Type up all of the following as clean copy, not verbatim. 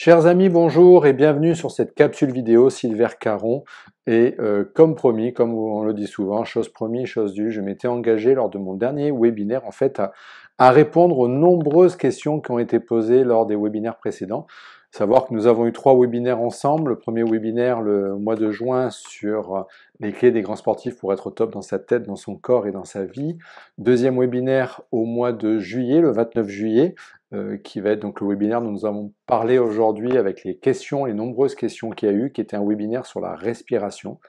Chers amis, bonjour et bienvenue sur cette capsule vidéo Silver Caron. Et comme promis, comme on le dit souvent, chose promise, chose due, je m'étais engagé lors de mon dernier webinaire en fait à répondre aux nombreuses questions qui ont été posées lors des webinaires précédents. Savoir que nous avons eu 3 webinaires ensemble. Le premier webinaire le mois de juin sur les clés des grands sportifs pour être au top dans sa tête, dans son corps et dans sa vie. Deuxième webinaire au mois de juillet, le 29 juillet, qui va être donc le webinaire dont nous avons parlé aujourd'hui avec les questions, les nombreuses questions qu'il y a eu, qui était un webinaire sur la respiration.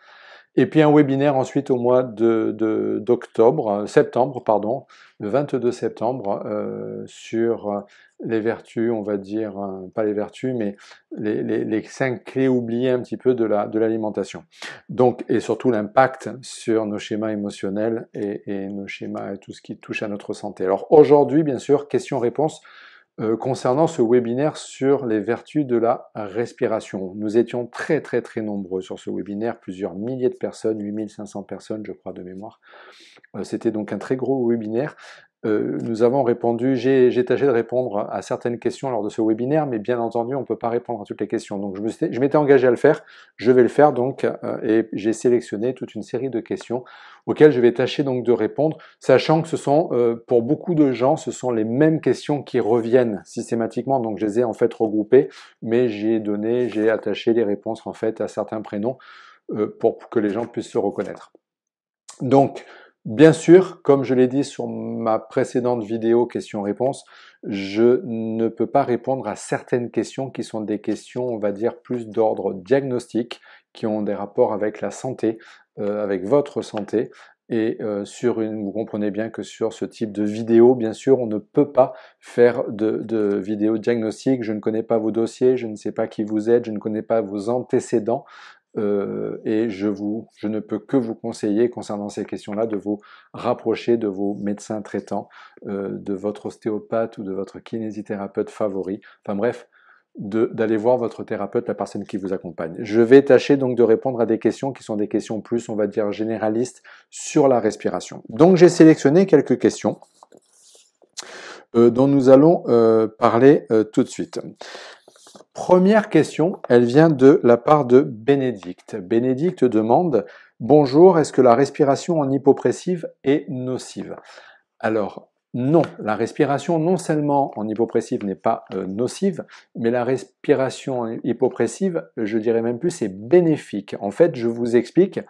Et puis un webinaire ensuite au mois septembre, pardon, le 22 septembre, sur les vertus, on va dire, pas les vertus, mais les 5 clés oubliées un petit peu de l'alimentation. Donc, et surtout l'impact sur nos schémas émotionnels et nos schémas et tout ce qui touche à notre santé. Alors aujourd'hui, bien sûr, questions-réponses. Concernant ce webinaire sur les vertus de la respiration. Nous étions très nombreux sur ce webinaire, plusieurs milliers de personnes, 8500 personnes je crois de mémoire. C'était donc un très gros webinaire. Nous avons répondu, j'ai tâché de répondre à certaines questions lors de ce webinaire, mais bien entendu on ne peut pas répondre à toutes les questions. Donc je m'étais engagé à le faire, je vais le faire donc, et j'ai sélectionné toute une série de questions auxquelles je vais tâcher donc de répondre, sachant que ce sont, pour beaucoup de gens, ce sont les mêmes questions qui reviennent systématiquement, donc je les ai en fait regroupées, mais j'ai attaché les réponses en fait à certains prénoms pour que les gens puissent se reconnaître. Donc, bien sûr, comme je l'ai dit sur ma précédente vidéo questions-réponses, je ne peux pas répondre à certaines questions qui sont des questions, on va dire, plus d'ordre diagnostique, qui ont des rapports avec la santé, avec votre santé. Et vous comprenez bien que sur ce type de vidéo, bien sûr, on ne peut pas faire de vidéo diagnostique. Je ne connais pas vos dossiers, je ne sais pas qui vous êtes, je ne connais pas vos antécédents. Et je ne peux que vous conseiller concernant ces questions-là de vous rapprocher de vos médecins traitants, de votre ostéopathe ou de votre kinésithérapeute favori. Enfin bref, d'aller voir votre thérapeute, la personne qui vous accompagne. Je vais tâcher donc de répondre à des questions qui sont des questions plus, on va dire, généralistes sur la respiration. Donc j'ai sélectionné quelques questions dont nous allons parler tout de suite. Première question, elle vient de la part de Bénédicte. Bénédicte demande « Bonjour, est-ce que la respiration en hypopressive est nocive ?» Alors, non, la respiration non seulement en hypopressive n'est pas nocive, mais la respiration en hypopressive, je dirais même plus, c'est bénéfique. En fait, je vous explique.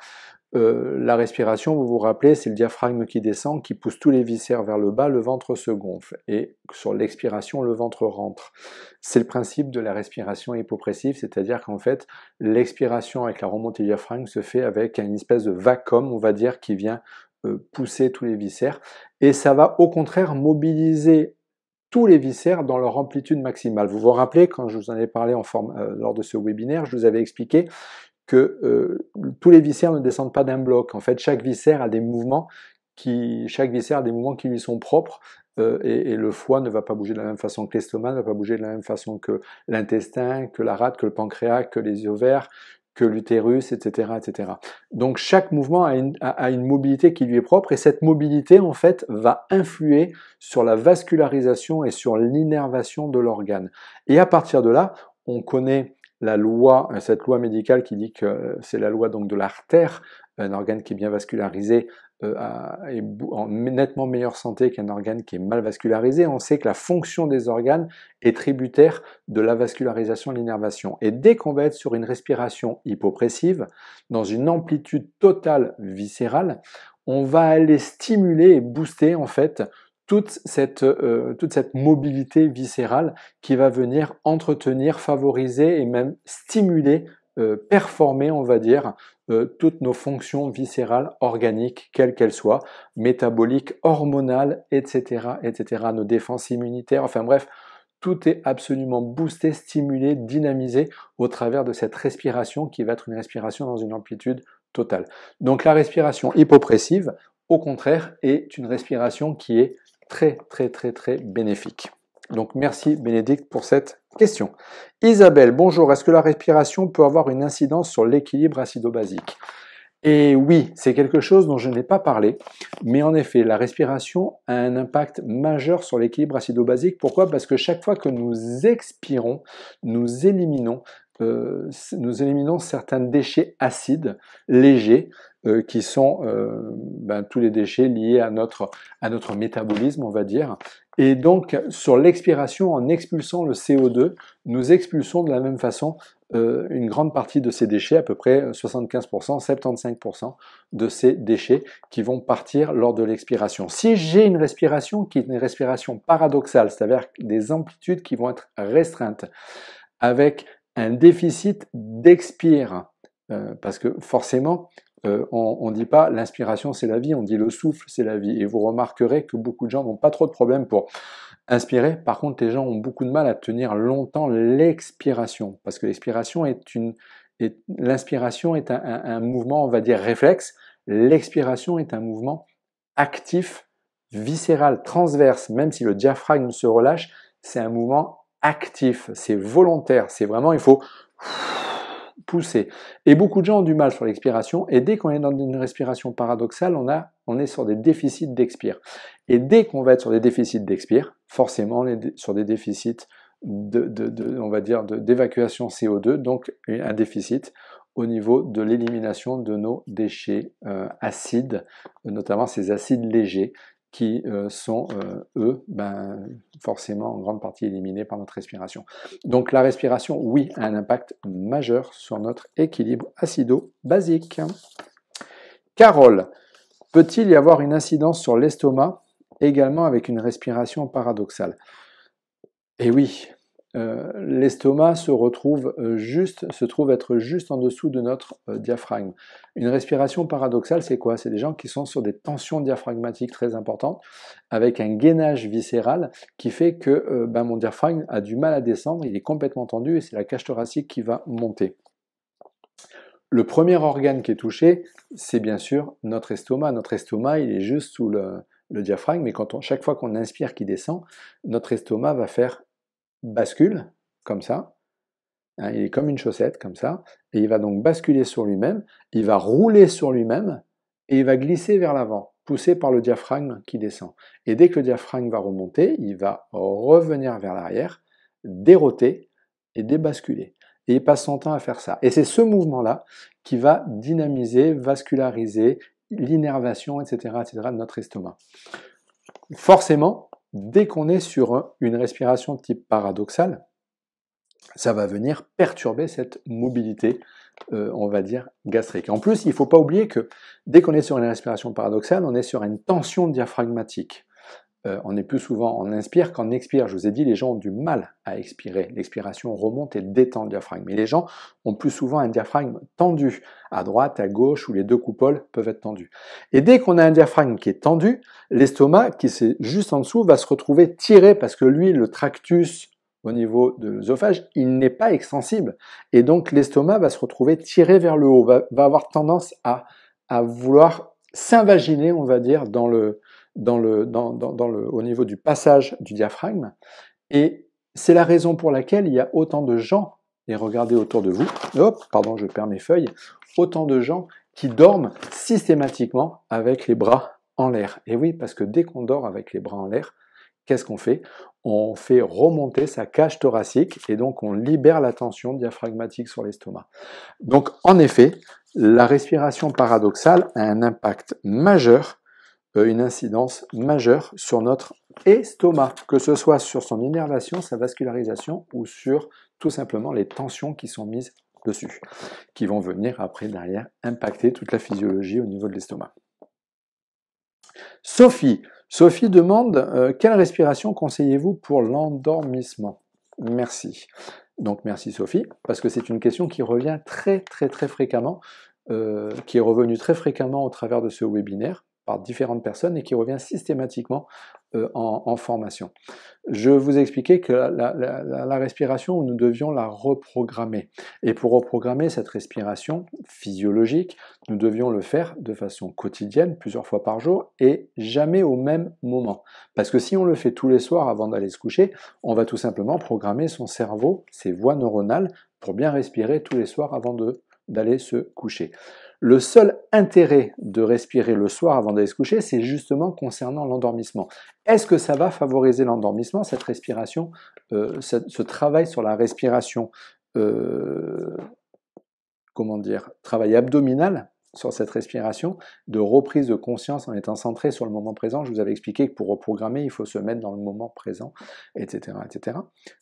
La respiration, vous vous rappelez, c'est le diaphragme qui descend, qui pousse tous les viscères vers le bas, le ventre se gonfle. Et sur l'expiration, le ventre rentre. C'est le principe de la respiration hypopressive, c'est-à-dire qu'en fait, l'expiration avec la remontée du diaphragme se fait avec une espèce de vacuum, on va dire, qui vient pousser tous les viscères. Et ça va au contraire mobiliser tous les viscères dans leur amplitude maximale. Vous vous rappelez, quand je vous en ai parlé lors de ce webinaire, je vous avais expliqué que tous les viscères ne descendent pas d'un bloc. En fait, chaque viscère a des mouvements qui lui sont propres, et le foie ne va pas bouger de la même façon que l'estomac, ne va pas bouger de la même façon que l'intestin, que la rate, que le pancréas, que les ovaires, que l'utérus, etc., etc. Donc chaque mouvement a une mobilité qui lui est propre, et cette mobilité, en fait, va influer sur la vascularisation et sur l'innervation de l'organe. Et à partir de là, on connaît cette loi médicale qui dit que c'est la loi donc de l'artère, un organe qui est bien vascularisé est en nettement meilleure santé qu'un organe qui est mal vascularisé. On sait que la fonction des organes est tributaire de la vascularisation et de l'innervation. Et dès qu'on va être sur une respiration hypopressive, dans une amplitude totale viscérale, on va aller stimuler et booster en fait toute cette mobilité viscérale qui va venir entretenir, favoriser et même stimuler, performer, on va dire, toutes nos fonctions viscérales organiques, quelles qu'elles soient, métaboliques, hormonales, etc., etc., nos défenses immunitaires, enfin bref, tout est absolument boosté, stimulé, dynamisé au travers de cette respiration qui va être une respiration dans une amplitude totale. Donc la respiration hypopressive, au contraire, est une respiration qui est très bénéfique. Donc merci Bénédicte pour cette question. Isabelle, bonjour, est-ce que la respiration peut avoir une incidence sur l'équilibre acido-basique ? Et oui, c'est quelque chose dont je n'ai pas parlé, mais en effet, la respiration a un impact majeur sur l'équilibre acido-basique. Pourquoi? Parce que chaque fois que nous expirons, nous éliminons, certains déchets acides légers qui sont tous les déchets liés à notre métabolisme, on va dire. Et donc, sur l'expiration, en expulsant le CO2, nous expulsons de la même façon une grande partie de ces déchets, à peu près 75%, 75% de ces déchets qui vont partir lors de l'expiration. Si j'ai une respiration qui est une respiration paradoxale, c'est-à-dire des amplitudes qui vont être restreintes, avec un déficit d'expire, parce que forcément, on ne dit pas l'inspiration c'est la vie, on dit le souffle c'est la vie. Et vous remarquerez que beaucoup de gens n'ont pas trop de problèmes pour inspirer. Par contre, les gens ont beaucoup de mal à tenir longtemps l'expiration, parce que l'expiration l'inspiration est un mouvement, on va dire, réflexe. L'expiration est un mouvement actif, viscéral, transverse. Même si le diaphragme se relâche, c'est un mouvement actif, c'est volontaire. C'est vraiment, il faut pousser. Et beaucoup de gens ont du mal sur l'expiration, et dès qu'on est dans une respiration paradoxale, on est sur des déficits d'expire. Et dès qu'on va être sur des déficits d'expire, forcément on est sur des déficits on va dire d'évacuation CO2, donc un déficit au niveau de l'élimination de nos déchets acides, notamment ces acides légers qui sont, eux, forcément en grande partie éliminés par notre respiration. Donc la respiration, oui, a un impact majeur sur notre équilibre acido-basique. Carole, peut-il y avoir une incidence sur l'estomac également avec une respiration paradoxale? Eh oui, l'estomac se trouve être juste en dessous de notre diaphragme. Une respiration paradoxale, c'est quoi? C'est des gens qui sont sur des tensions diaphragmatiques très importantes, avec un gainage viscéral qui fait que mon diaphragme a du mal à descendre, il est complètement tendu et c'est la cage thoracique qui va monter. Le premier organe qui est touché, c'est bien sûr notre estomac. Notre estomac, il est juste sous le diaphragme, mais chaque fois qu'on inspire qui descend, notre estomac va faire bascule, comme ça, hein, il est comme une chaussette, comme ça, et il va donc basculer sur lui-même, il va rouler sur lui-même, et il va glisser vers l'avant, poussé par le diaphragme qui descend. Et dès que le diaphragme va remonter, il va revenir vers l'arrière, déroter et débasculer. Et il passe son temps à faire ça. Et c'est ce mouvement-là qui va dynamiser, vasculariser l'innervation, etc., de notre estomac. Forcément, dès qu'on est sur une respiration de type paradoxal, ça va venir perturber cette mobilité, on va dire, gastrique. En plus, il ne faut pas oublier que dès qu'on est sur une respiration paradoxale, on est sur une tension diaphragmatique. On est plus souvent en inspire qu'en expire. Je vous ai dit, les gens ont du mal à expirer. L'expiration remonte et détend le diaphragme. Mais les gens ont plus souvent un diaphragme tendu. À droite, à gauche, ou les deux coupoles peuvent être tendus. Et dès qu'on a un diaphragme qui est tendu, l'estomac, qui est juste en dessous, va se retrouver tiré parce que lui, le tractus au niveau de l'œsophage, il n'est pas extensible. Et donc l'estomac va se retrouver tiré vers le haut, va avoir tendance à vouloir s'invaginer, on va dire, au niveau du passage du diaphragme. Et c'est la raison pour laquelle il y a autant de gens, et regardez autour de vous, je perds mes feuilles, autant de gens qui dorment systématiquement avec les bras en l'air. Et oui, parce que dès qu'on dort avec les bras en l'air, qu'est-ce qu'on fait? On fait remonter sa cage thoracique et donc on libère la tension diaphragmatique sur l'estomac. Donc en effet, la respiration paradoxale a un impact majeur, une incidence majeure sur notre estomac, que ce soit sur son innervation, sa vascularisation ou sur tout simplement les tensions qui sont mises dessus, qui vont venir après derrière impacter toute la physiologie au niveau de l'estomac. Sophie demande quelle respiration conseillez-vous pour l'endormissement? Merci. Donc merci Sophie, parce que c'est une question qui revient très fréquemment, qui est revenue très fréquemment au travers de ce webinaire par différentes personnes et qui revient systématiquement en formation. Je vous ai expliqué que la respiration, nous devions la reprogrammer. Et pour reprogrammer cette respiration physiologique, nous devions le faire de façon quotidienne, plusieurs fois par jour, et jamais au même moment. Parce que si on le fait tous les soirs avant d'aller se coucher, on va tout simplement programmer son cerveau, ses voies neuronales, pour bien respirer tous les soirs avant d'aller se coucher. Le seul intérêt de respirer le soir avant d'aller se coucher, c'est justement concernant l'endormissement. Est-ce que ça va favoriser l'endormissement, cette respiration, ce travail sur la respiration, comment dire, travail abdominal sur cette respiration, de reprise de conscience en étant centré sur le moment présent. Je vous avais expliqué que pour reprogrammer, il faut se mettre dans le moment présent, etc. etc.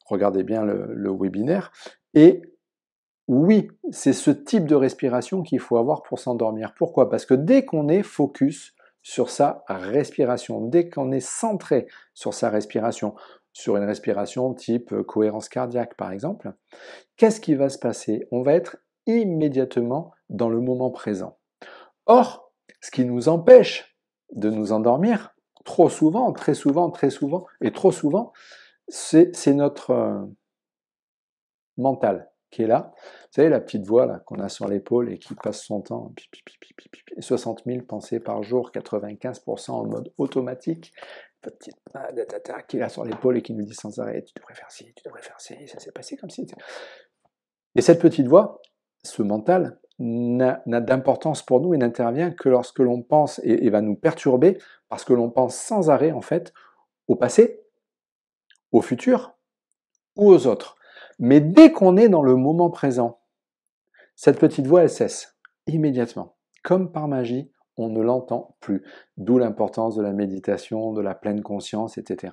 Regardez bien le webinaire. Et oui, c'est ce type de respiration qu'il faut avoir pour s'endormir. Pourquoi? Parce que dès qu'on est focus sur sa respiration, dès qu'on est centré sur sa respiration, sur une respiration type cohérence cardiaque par exemple, qu'est-ce qui va se passer? On va être immédiatement dans le moment présent. Or, ce qui nous empêche de nous endormir, trop souvent, très souvent, très souvent, et trop souvent, c'est notre mental qui est là. Vous savez, la petite voix là qu'on a sur l'épaule et qui passe son temps, 60 000 pensées par jour, 95% en mode automatique, petite qui est là sur l'épaule et qui nous dit sans arrêt, tu devrais faire ci, ça s'est passé comme ci. Et cette petite voix, ce mental, n'a d'importance pour nous et n'intervient que lorsque l'on pense et va nous perturber parce que l'on pense sans arrêt en fait au passé, au futur ou aux autres. Mais dès qu'on est dans le moment présent, cette petite voix elle cesse immédiatement. Comme par magie, on ne l'entend plus. D'où l'importance de la méditation, de la pleine conscience, etc.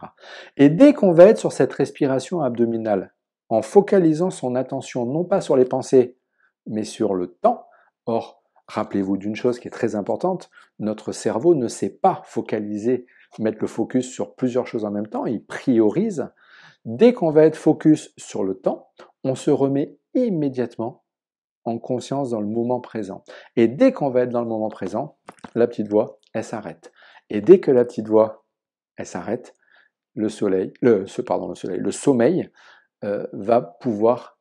Et dès qu'on va être sur cette respiration abdominale, en focalisant son attention non pas sur les pensées, mais sur le temps. Or, rappelez-vous d'une chose qui est très importante, notre cerveau ne sait pas focaliser, mettre le focus sur plusieurs choses en même temps, il priorise. Dès qu'on va être focus sur le temps, on se remet immédiatement en conscience dans le moment présent. Et dès qu'on va être dans le moment présent, la petite voix, elle s'arrête. Et dès que la petite voix, elle s'arrête, le sommeil va pouvoir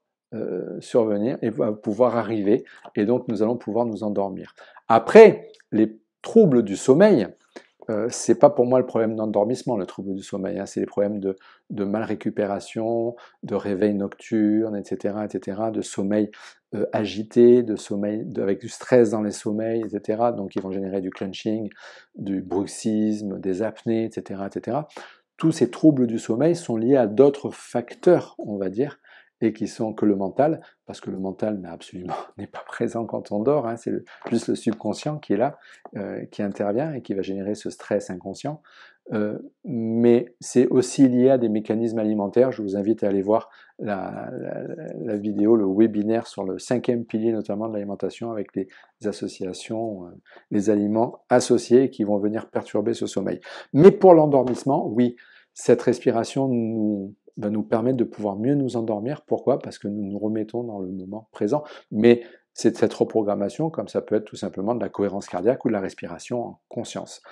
survenir et va pouvoir arriver, et donc nous allons pouvoir nous endormir. Après, les troubles du sommeil, c'est pas pour moi le problème d'endormissement, le trouble du sommeil, hein, c'est les problèmes de mal récupération, de réveil nocturne, etc., de sommeil agité, de sommeil avec du stress dans les sommeils, etc., donc ils vont générer du clenching, du bruxisme, des apnées, etc. Tous ces troubles du sommeil sont liés à d'autres facteurs, on va dire, et qui sont que le mental, parce que le mental n'est pas présent quand on dort, hein, c'est juste le subconscient qui est là, qui intervient et qui va générer ce stress inconscient. Mais c'est aussi lié à des mécanismes alimentaires. Je vous invite à aller voir la vidéo, le webinaire sur le 5e pilier notamment de l'alimentation avec les associations, les aliments associés qui vont venir perturber ce sommeil. Mais pour l'endormissement, oui, cette respiration va nous permettre de pouvoir mieux nous endormir. Pourquoi? Parce que nous nous remettons dans le moment présent. Mais c'est cette reprogrammation, comme ça peut être tout simplement de la cohérence cardiaque ou de la respiration en conscience.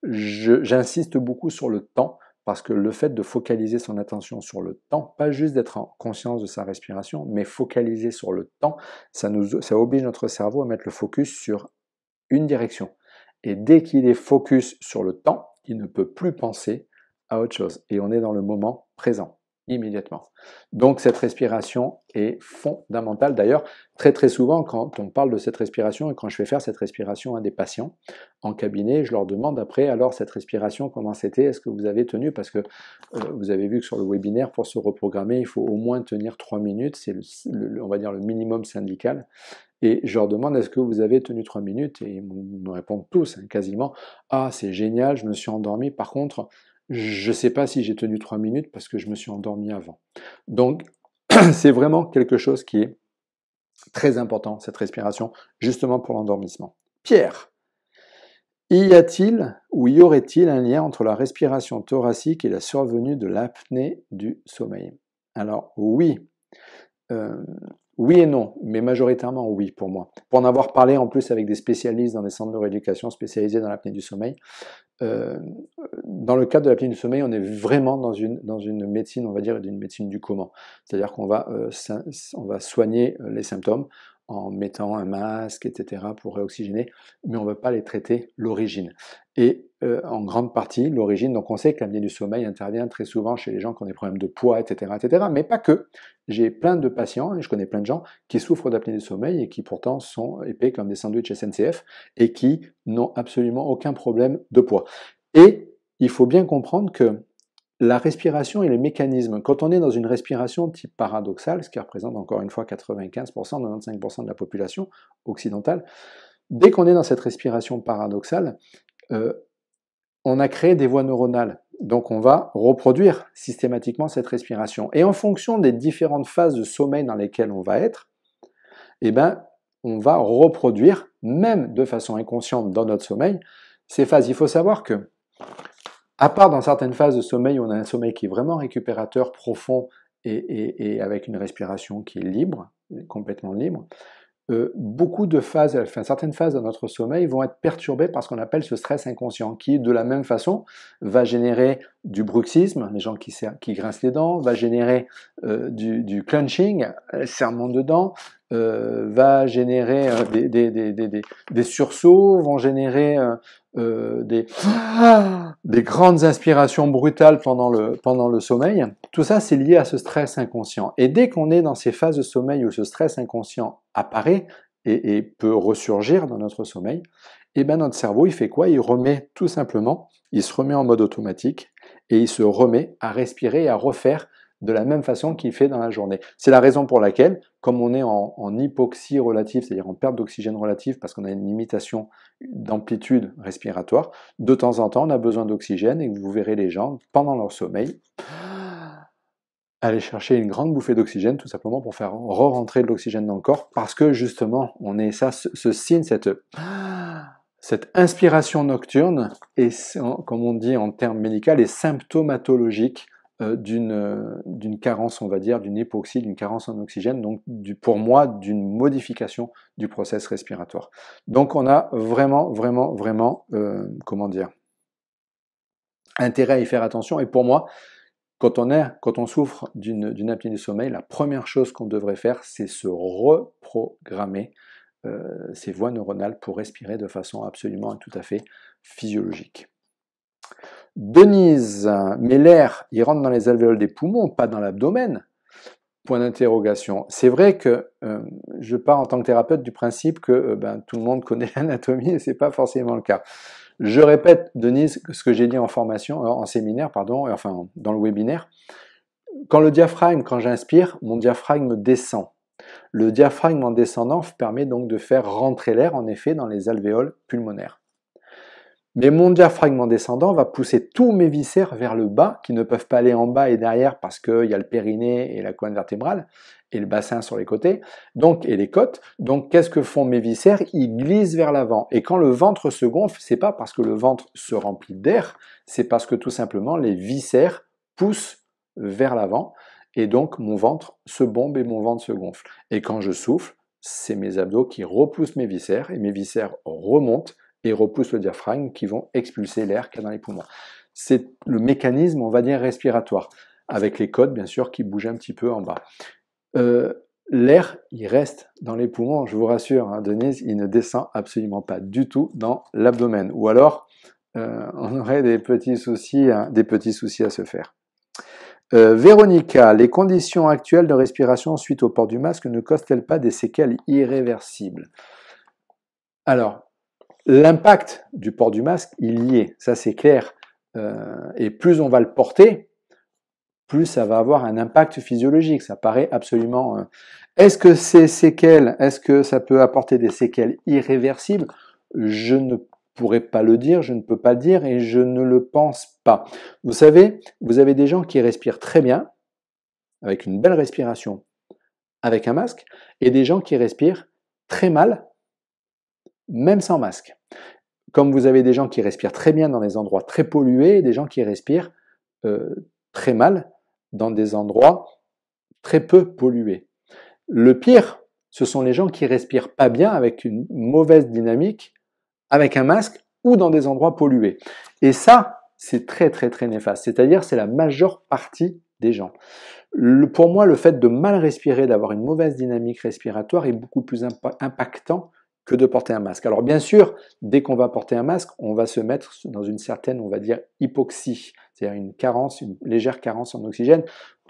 J'insiste beaucoup sur le temps, parce que le fait de focaliser son attention sur le temps, pas juste d'être en conscience de sa respiration, mais focaliser sur le temps, ça oblige notre cerveau à mettre le focus sur une direction. Et dès qu'il est focus sur le temps, il ne peut plus penser à autre chose. Et on est dans le moment présent, immédiatement. Donc cette respiration est fondamentale. D'ailleurs, très souvent, quand on parle de cette respiration et quand je fais faire cette respiration à des patients en cabinet, je leur demande après, alors cette respiration, comment c'était? Est-ce que vous avez tenu? Parce que vous avez vu que sur le webinaire, pour se reprogrammer, il faut au moins tenir 3 minutes. C'est on va dire le minimum syndical. Et je leur demande, est-ce que vous avez tenu 3 minutes? Et ils me répondent tous, hein, quasiment, ah, c'est génial, je me suis endormi. Par contre, je ne sais pas si j'ai tenu 3 minutes parce que je me suis endormi avant. Donc, c'est vraiment quelque chose qui est très important, cette respiration, justement pour l'endormissement. Pierre, y a-t-il ou y aurait-il un lien entre la respiration thoracique et la survenue de l'apnée du sommeil? Alors, oui. Oui et non, mais majoritairement oui pour moi. Pour en avoir parlé en plus avec des spécialistes dans des centres de rééducation spécialisés dans l'apnée du sommeil, dans le cadre de l'apnée du sommeil, on est vraiment dans une médecine, on va dire, d'une médecine du comment. C'est-à-dire qu'on va, on va soigner les symptômes en mettant un masque, etc., pour réoxygéner, mais on ne veut pas les traiter l'origine. Et en grande partie, l'origine, donc on sait que l'apnée du sommeil intervient très souvent chez les gens qui ont des problèmes de poids, etc., mais pas que. J'ai plein de patients, et je connais plein de gens, qui souffrent d'apnée du sommeil et qui pourtant sont épais comme des sandwichs SNCF et qui n'ont absolument aucun problème de poids. Et il faut bien comprendre que la respiration et les mécanismes, quand on est dans une respiration type paradoxale, ce qui représente encore une fois 95%, 95% de la population occidentale, dès qu'on est dans cette respiration paradoxale, on a créé des voies neuronales. Donc on va reproduire systématiquement cette respiration. Et en fonction des différentes phases de sommeil dans lesquelles on va être, eh ben, on va reproduire, même de façon inconsciente dans notre sommeil, ces phases. Il faut savoir que, à part dans certaines phases de sommeil, on a un sommeil qui est vraiment récupérateur, profond et avec une respiration qui est libre, complètement libre, beaucoup de phases, enfin certaines phases de notre sommeil vont être perturbées par ce qu'on appelle ce stress inconscient, qui de la même façon va générer du bruxisme, les gens qui grincent les dents, va générer du clenching, serrement de dents, va générer des sursauts, vont générer des grandes inspirations brutales pendant le sommeil. Tout ça, c'est lié à ce stress inconscient. Et dès qu'on est dans ces phases de sommeil où ce stress inconscient apparaît et peut ressurgir dans notre sommeil, et bien notre cerveau, il fait quoi? Il remet tout simplement, il se remet en mode automatique et il se remet à respirer et à refaire de la même façon qu'il fait dans la journée. C'est la raison pour laquelle, comme on est en hypoxie relative, c'est-à-dire en perte d'oxygène relative, parce qu'on a une limitation d'amplitude respiratoire, de temps en temps, on a besoin d'oxygène et vous verrez les gens, pendant leur sommeil, aller chercher une grande bouffée d'oxygène, tout simplement pour faire re-rentrer de l'oxygène dans le corps, parce que justement, on est ça, ce signe, cette inspiration nocturne, et comme on dit en termes médicaux, est symptomatologique d'une carence, on va dire, d'une hypoxie, d'une carence en oxygène, donc pour moi, d'une modification du process respiratoire. Donc on a vraiment, comment dire, intérêt à y faire attention, et pour moi, quand on souffre d'une apnée du sommeil, la première chose qu'on devrait faire, c'est se reprogrammer ces voies neuronales pour respirer de façon absolument tout à fait physiologique. Denise, mais l'air, il rentre dans les alvéoles des poumons, pas dans l'abdomen? Point d'interrogation. C'est vrai que je pars en tant que thérapeute du principe que tout le monde connaît l'anatomie et c'est pas forcément le cas. Je répète, Denise, ce que j'ai dit en formation, en séminaire, pardon, enfin dans le webinaire. Quand j'inspire, mon diaphragme descend. Le diaphragme en descendant permet donc de faire rentrer l'air, en effet, dans les alvéoles pulmonaires. Mais mon diaphragme en descendant va pousser tous mes viscères vers le bas, qui ne peuvent pas aller en bas et derrière parce qu'il y a le périnée et la colonne vertébrale, et le bassin sur les côtés, et les côtes. Donc, qu'est-ce que font mes viscères? Ils glissent vers l'avant. Et quand le ventre se gonfle, c'est pas parce que le ventre se remplit d'air, c'est parce que tout simplement les viscères poussent vers l'avant, et donc mon ventre se bombe et mon ventre se gonfle. Et quand je souffle, c'est mes abdos qui repoussent mes viscères, et mes viscères remontent et repoussent le diaphragme qui vont expulser l'air qu'il y a dans les poumons. C'est le mécanisme, on va dire, respiratoire, avec les côtes, bien sûr, qui bougent un petit peu en bas. L'air, il reste dans les poumons, je vous rassure, hein, Denise, il ne descend absolument pas du tout dans l'abdomen. Ou alors, on aurait des petits soucis à se faire. Véronica, les conditions actuelles de respiration suite au port du masque ne causent-elles pas des séquelles irréversibles? Alors, l'impact du port du masque, il y est, ça c'est clair. Et plus on va le porter, plus ça va avoir un impact physiologique. Ça paraît absolument... Est-ce que ces séquelles, est-ce que ça peut apporter des séquelles irréversibles? Je ne pourrais pas le dire, je ne peux pas le dire et je ne le pense pas. Vous savez, vous avez des gens qui respirent très bien, avec une belle respiration, avec un masque, et des gens qui respirent très mal, même sans masque. Comme vous avez des gens qui respirent très bien dans des endroits très pollués, et des gens qui respirent très mal dans des endroits très peu pollués. Le pire, ce sont les gens qui respirent pas bien avec une mauvaise dynamique, avec un masque ou dans des endroits pollués. Et ça, c'est très néfaste. C'est-à-dire, c'est la majeure partie des gens. Pour moi, le fait de mal respirer, d'avoir une mauvaise dynamique respiratoire est beaucoup plus impactant que de porter un masque. Alors bien sûr, dès qu'on va porter un masque, on va se mettre dans une certaine, on va dire, hypoxie, c'est-à-dire une carence, une légère carence en oxygène.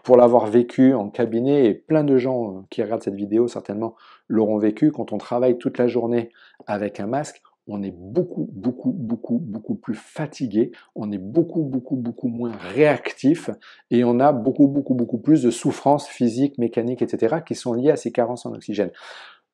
Pour l'avoir vécu en cabinet, et plein de gens qui regardent cette vidéo certainement l'auront vécu, quand on travaille toute la journée avec un masque, on est beaucoup plus fatigué, on est beaucoup moins réactif et on a beaucoup plus de souffrances physiques, mécaniques, etc. qui sont liées à ces carences en oxygène.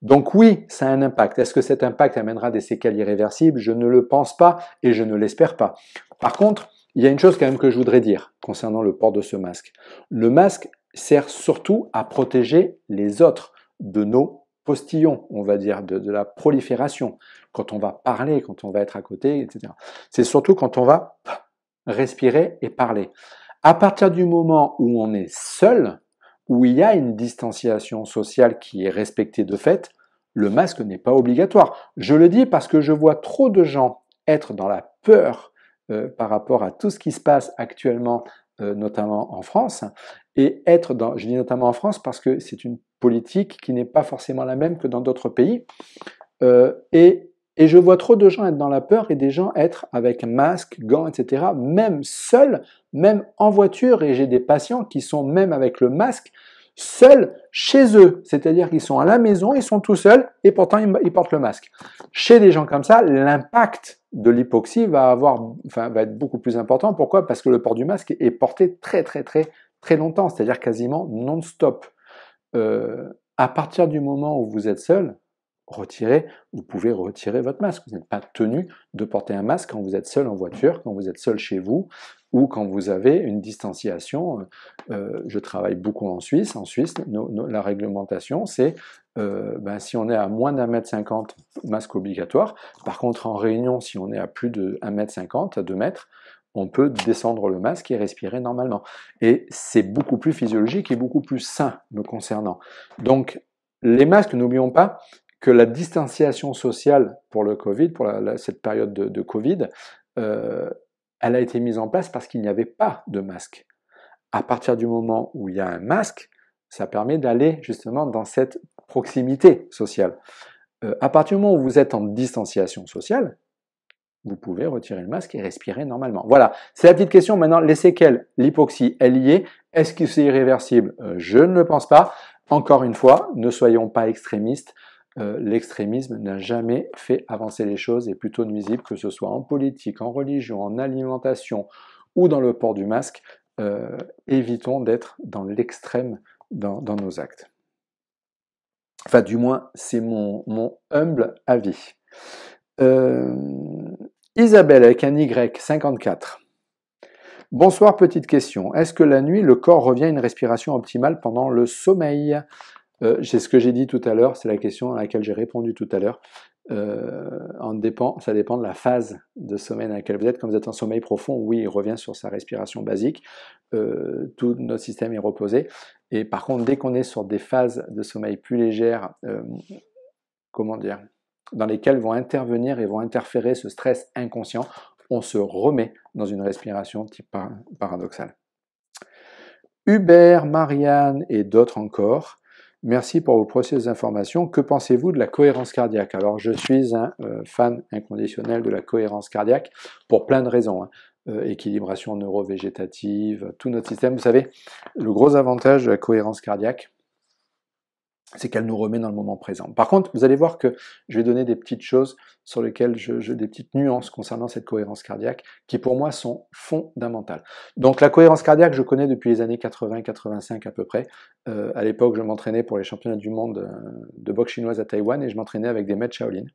Donc oui, ça a un impact. Est-ce que cet impact amènera des séquelles irréversibles? Je ne le pense pas et je ne l'espère pas. Par contre, il y a une chose quand même que je voudrais dire concernant le port de ce masque. Le masque sert surtout à protéger les autres de nos postillons, on va dire, de la prolifération, quand on va parler, quand on va être à côté, etc. C'est surtout quand on va respirer et parler. À partir du moment où on est seul, où il y a une distanciation sociale qui est respectée de fait, le masque n'est pas obligatoire. Je le dis parce que je vois trop de gens être dans la peur par rapport à tout ce qui se passe actuellement, notamment en France, et être dans, je dis notamment en France parce que c'est une politique qui n'est pas forcément la même que dans d'autres pays, et je vois trop de gens être dans la peur et des gens être avec masque, gants, etc., même seuls, même en voiture, et j'ai des patients qui sont même avec le masque, seuls chez eux, c'est-à-dire qu'ils sont à la maison, ils sont tout seuls, et pourtant ils portent le masque. Chez des gens comme ça, l'impact de l'hypoxie va être beaucoup plus important. Pourquoi? Parce que le port du masque est porté très longtemps, c'est-à-dire quasiment non-stop. À partir du moment où vous êtes seul, vous pouvez retirer votre masque. Vous n'êtes pas tenu de porter un masque quand vous êtes seul en voiture, quand vous êtes seul chez vous, ou quand vous avez une distanciation. Je travaille beaucoup en Suisse. En Suisse, la réglementation, c'est si on est à moins d'1,50 m, masque obligatoire. Par contre, en réunion, si on est à plus de 1,50 m, à 2 mètres, on peut descendre le masque et respirer normalement. Et c'est beaucoup plus physiologique et beaucoup plus sain me concernant. Donc, les masques, n'oublions pas que la distanciation sociale pour le Covid, pour cette période de Covid, elle a été mise en place parce qu'il n'y avait pas de masque. À partir du moment où il y a un masque, ça permet d'aller justement dans cette proximité sociale. À partir du moment où vous êtes en distanciation sociale, vous pouvez retirer le masque et respirer normalement. Voilà, c'est la petite question. Maintenant, les séquelles, l'hypoxie, elle y est. Est-ce que c'est irréversible? Je ne le pense pas. Encore une fois, ne soyons pas extrémistes. L'extrémisme n'a jamais fait avancer les choses et plutôt nuisible, que ce soit en politique, en religion, en alimentation ou dans le port du masque. Évitons d'être dans l'extrême dans nos actes. Enfin, du moins, c'est mon humble avis. Isabelle avec un Y, 54. Bonsoir, petite question. Est-ce que la nuit, le corps revient à une respiration optimale pendant le sommeil? C'est ce que j'ai dit tout à l'heure, c'est la question à laquelle j'ai répondu tout à l'heure. Ça dépend de la phase de sommeil dans laquelle vous êtes. Quand vous êtes en sommeil profond, oui, il revient sur sa respiration basique. Tout notre système est reposé. Et par contre, dès qu'on est sur des phases de sommeil plus légères, dans lesquelles vont intervenir et vont interférer ce stress inconscient, on se remet dans une respiration type paradoxale. Hubert, Marianne et d'autres encore. Merci pour vos précieuses informations. Que pensez-vous de la cohérence cardiaque? Alors, je suis un fan inconditionnel de la cohérence cardiaque pour plein de raisons. Équilibration neurovégétative, tout notre système. Vous savez, le gros avantage de la cohérence cardiaque, c'est qu'elle nous remet dans le moment présent. Par contre, vous allez voir que je vais donner des petites choses sur lesquelles des petites nuances concernant cette cohérence cardiaque qui pour moi sont fondamentales. Donc la cohérence cardiaque, je connais depuis les années 80-85 à peu près. À l'époque, je m'entraînais pour les championnats du monde de boxe chinoise à Taïwan et je m'entraînais avec des maîtres Shaolin.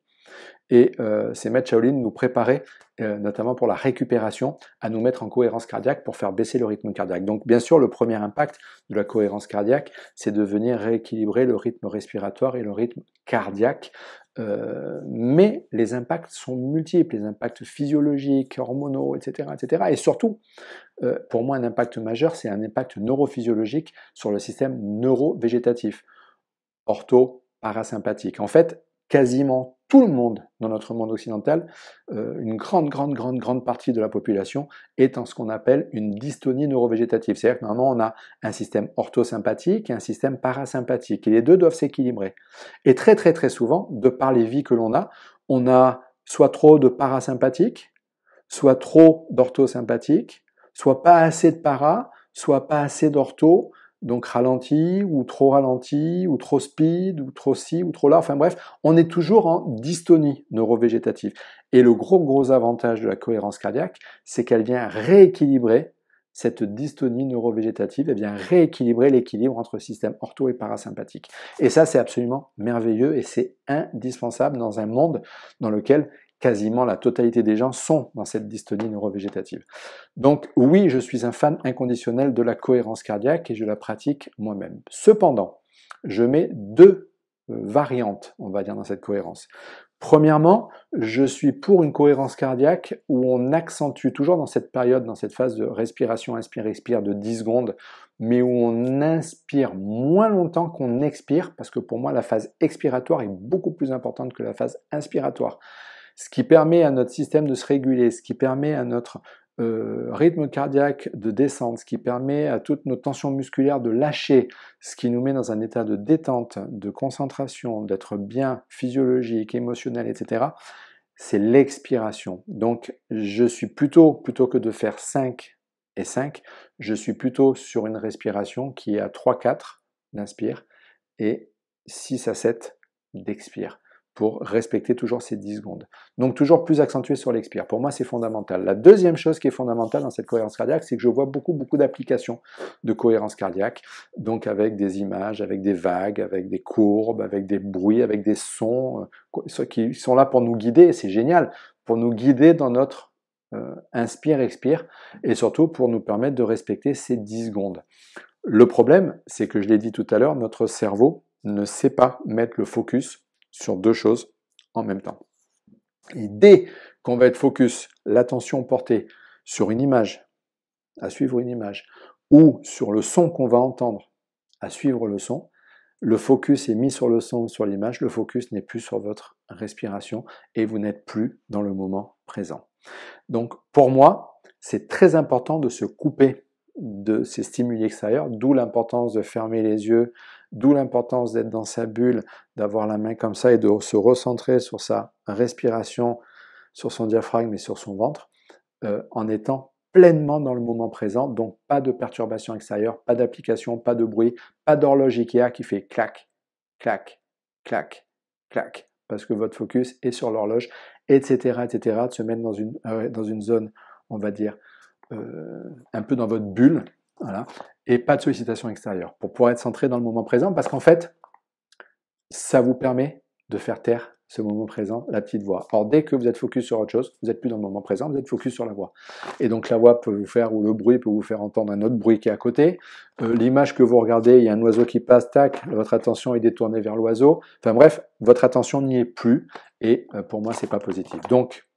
Et ces maîtres Shaolin nous préparaient, notamment pour la récupération, à nous mettre en cohérence cardiaque pour faire baisser le rythme cardiaque. Donc bien sûr, le premier impact de la cohérence cardiaque, c'est de venir rééquilibrer le rythme respiratoire et le rythme cardiaque. Mais les impacts sont multiples, les impacts physiologiques, hormonaux, etc. etc. Et surtout, pour moi, un impact majeur, c'est un impact neurophysiologique sur le système neurovégétatif, ortho-parasympathique. En fait, quasiment tout le monde, dans notre monde occidental, une grande partie de la population est en ce qu'on appelle une dystonie neurovégétative. C'est-à-dire que normalement, on a un système orthosympathique et un système parasympathique. Et les deux doivent s'équilibrer. Et très souvent, de par les vies que l'on a soit trop de parasympathique, soit trop d'orthosympathique, soit pas assez de para, soit pas assez d'ortho, donc ralenti, ou trop speed, ou trop ci, ou trop là, enfin bref, on est toujours en dystonie neurovégétative. Et le gros avantage de la cohérence cardiaque, c'est qu'elle vient rééquilibrer cette dystonie neurovégétative, elle vient rééquilibrer l'équilibre entre système ortho et parasympathique. Et ça, c'est absolument merveilleux et c'est indispensable dans un monde dans lequel quasiment la totalité des gens sont dans cette dystonie neurovégétative. Donc oui, je suis un fan inconditionnel de la cohérence cardiaque et je la pratique moi-même. Cependant, je mets deux variantes, on va dire, dans cette cohérence. Premièrement, je suis pour une cohérence cardiaque où on accentue toujours dans cette période, dans cette phase de respiration, inspire-expire de 10 secondes, mais où on inspire moins longtemps qu'on expire, parce que pour moi, la phase expiratoire est beaucoup plus importante que la phase inspiratoire. Ce qui permet à notre système de se réguler, ce qui permet à notre rythme cardiaque de descendre, ce qui permet à toutes nos tensions musculaires de lâcher, ce qui nous met dans un état de détente, de concentration, d'être bien physiologique, émotionnel, etc., c'est l'expiration. Donc, je suis plutôt que de faire 5 et 5, je suis plutôt sur une respiration qui est à 3-4 d'inspire et 6 à 7 d'expire, pour respecter toujours ces 10 secondes. Donc toujours plus accentué sur l'expire. Pour moi, c'est fondamental. La deuxième chose qui est fondamentale dans cette cohérence cardiaque, c'est que je vois beaucoup d'applications de cohérence cardiaque, donc avec des images, avec des vagues, avec des courbes, avec des bruits, avec des sons, qui sont là pour nous guider, et c'est génial, pour nous guider dans notre inspire-expire, et surtout pour nous permettre de respecter ces 10 secondes. Le problème, c'est que je l'ai dit tout à l'heure, notre cerveau ne sait pas mettre le focus sur deux choses en même temps. Et dès qu'on va être focus, l'attention portée sur une image, à suivre une image, ou sur le son qu'on va entendre, à suivre le son, le focus est mis sur le son ou sur l'image, le focus n'est plus sur votre respiration et vous n'êtes plus dans le moment présent. Donc pour moi, c'est très important de se couper de ces stimuli extérieurs, d'où l'importance de fermer les yeux, d'où l'importance d'être dans sa bulle, d'avoir la main comme ça et de se recentrer sur sa respiration, sur son diaphragme et sur son ventre, en étant pleinement dans le moment présent, donc pas de perturbation extérieure, pas d'application, pas de bruit, pas d'horloge Ikea qui fait clac, clac, clac, clac, parce que votre focus est sur l'horloge, etc., de se mettre dans une zone, on va dire, un peu dans votre bulle, voilà, et pas de sollicitation extérieure, pour pouvoir être centré dans le moment présent, parce qu'en fait, ça vous permet de faire taire ce moment présent, la petite voix. Or, dès que vous êtes focus sur autre chose, vous n'êtes plus dans le moment présent, vous êtes focus sur la voix. Et donc la voix peut vous faire, ou le bruit peut vous faire entendre un autre bruit qui est à côté. L'image que vous regardez, il y a un oiseau qui passe, tac, votre attention est détournée vers l'oiseau. Enfin bref, votre attention n'y est plus, et pour moi, c'est pas positif. Donc,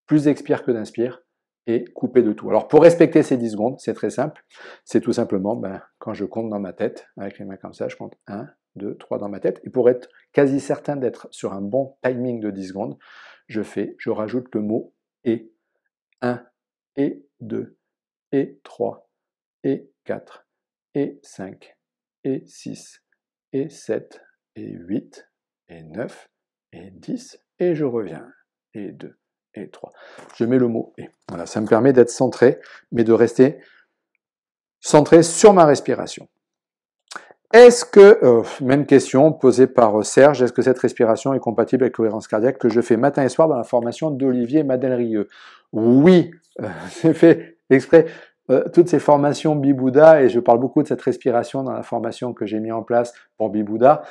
plus d'expire que d'inspire, et couper de tout. Alors pour respecter ces 10 secondes, c'est très simple, c'est tout simplement, quand je compte dans ma tête, avec les mains comme ça, je compte 1, 2, 3 dans ma tête, et pour être quasi certain d'être sur un bon timing de 10 secondes, je rajoute le mot « et ». 1, et 2, et 3, et 4, et 5, et 6, et 7, et 8, et 9, et 10, et je reviens, et 2, et 3. Je mets le mot « et ». Voilà, ça me permet d'être centré, mais de rester centré sur ma respiration. Est-ce que, même question posée par Serge, est-ce que cette respiration est compatible avec la cohérence cardiaque que je fais matin et soir dans la formation d'Olivier Madelrieux? Oui, j'ai fait exprès toutes ces formations Bibouda, et je parle beaucoup de cette respiration dans la formation que j'ai mis en place pour Bibouda.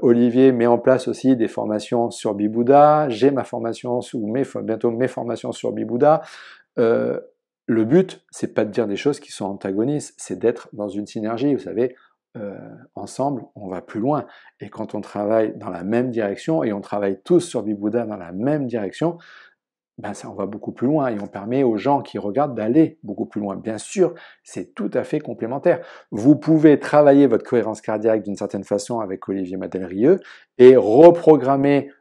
Olivier met en place aussi des formations sur Bibouda, j'ai ma formation, bientôt mes formations sur Bibouda. Le but, c'est pas de dire des choses qui sont antagonistes, c'est d'être dans une synergie, vous savez. Ensemble, on va plus loin. Et quand on travaille dans la même direction, et on travaille tous sur Bibouda dans la même direction, ben ça, on va beaucoup plus loin et on permet aux gens qui regardent d'aller beaucoup plus loin. Bien sûr, c'est tout à fait complémentaire. Vous pouvez travailler votre cohérence cardiaque d'une certaine façon avec Olivier Madelrieux et reprogrammer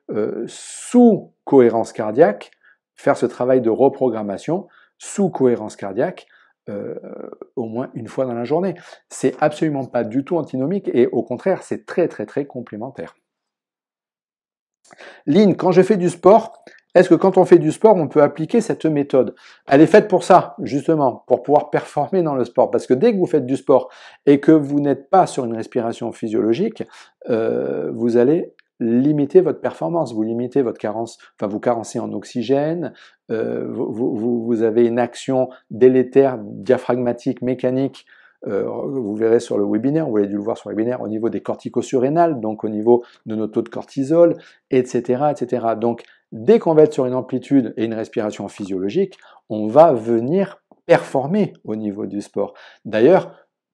sous cohérence cardiaque, faire ce travail de reprogrammation sous cohérence cardiaque au moins une fois dans la journée. C'est absolument pas du tout antinomique et au contraire, c'est très très très complémentaire. Lynn, quand je fais du sport, est-ce que quand on fait du sport, on peut appliquer cette méthode? Elle est faite pour ça, justement, pour pouvoir performer dans le sport. Parce que dès que vous faites du sport et que vous n'êtes pas sur une respiration physiologique, vous allez limiter votre performance, vous limitez votre carence, enfin vous carencez en oxygène, vous avez une action délétère, diaphragmatique, mécanique. Vous verrez sur le webinaire, vous avez dû le voir sur le webinaire, au niveau des corticosurrénales, donc au niveau de nos taux de cortisol, etc., etc. Donc, dès qu'on va être sur une amplitude et une respiration physiologique, on va venir performer au niveau du sport. D'ailleurs,